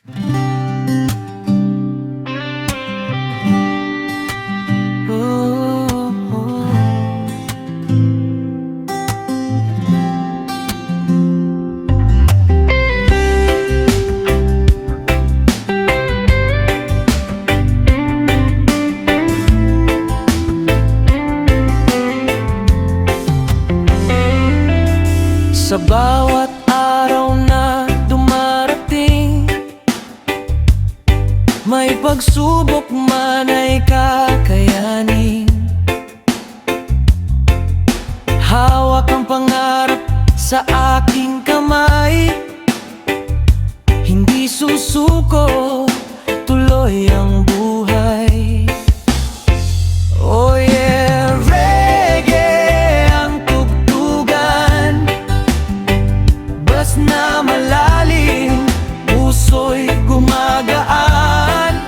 Sa bawat araw na dumarating, may pagsubok man ay kakayanin. Hawak ang pangarap sa aking kamay, hindi susuko, tuloy ang buhay. Oh yeah, reggae ang tugtugan, bas na malalim, puso'y gumagaan.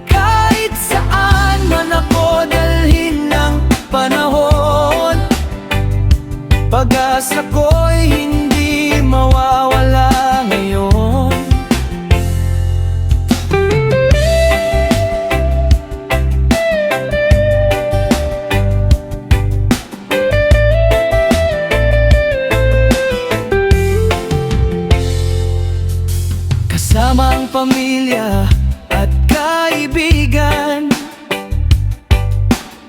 Kahit saan man ako dalhin ng panahon, pag-asa ko'y hindi mawawala ngayon. Kasama ang pamilya at kaibigan,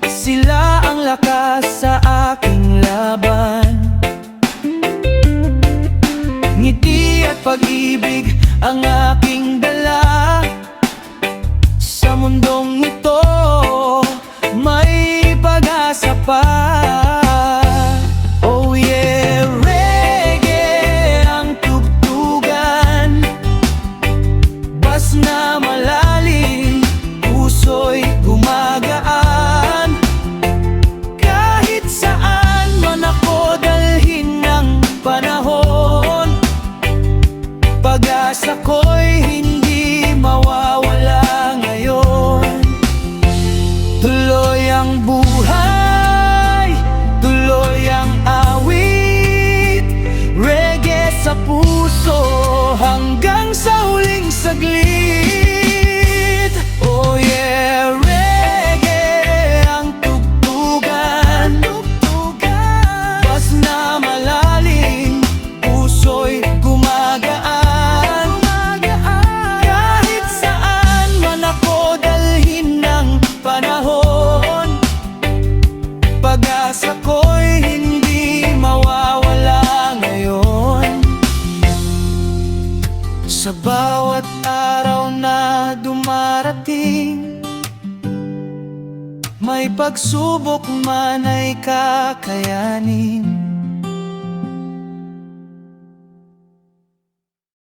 sila ang lakas sa aking laban. Ngiti at pag-ibig ang aking dala, sa mundong ito may pag-asa pa. Oh yeah, reggae ang tugtugan, bas na malalim, puso'y gumagaan. Kahit saan man ako dalhin ng panahon, pag-asa ko'y hindi mawawala ngayon. Tuloy ang buhay, tuloy ang awit, reggae sa puso hanggang sa huling saglit. Oh yeah, reggae ang tugtugan, bas na malalim, puso'y gumagaan. Kahit saan man ako dalhin ng panahon, pag-asa ko'y hindi mawawala ngayon. Sa bawat araw na dumarating, may pagsubok man ay kakayanin.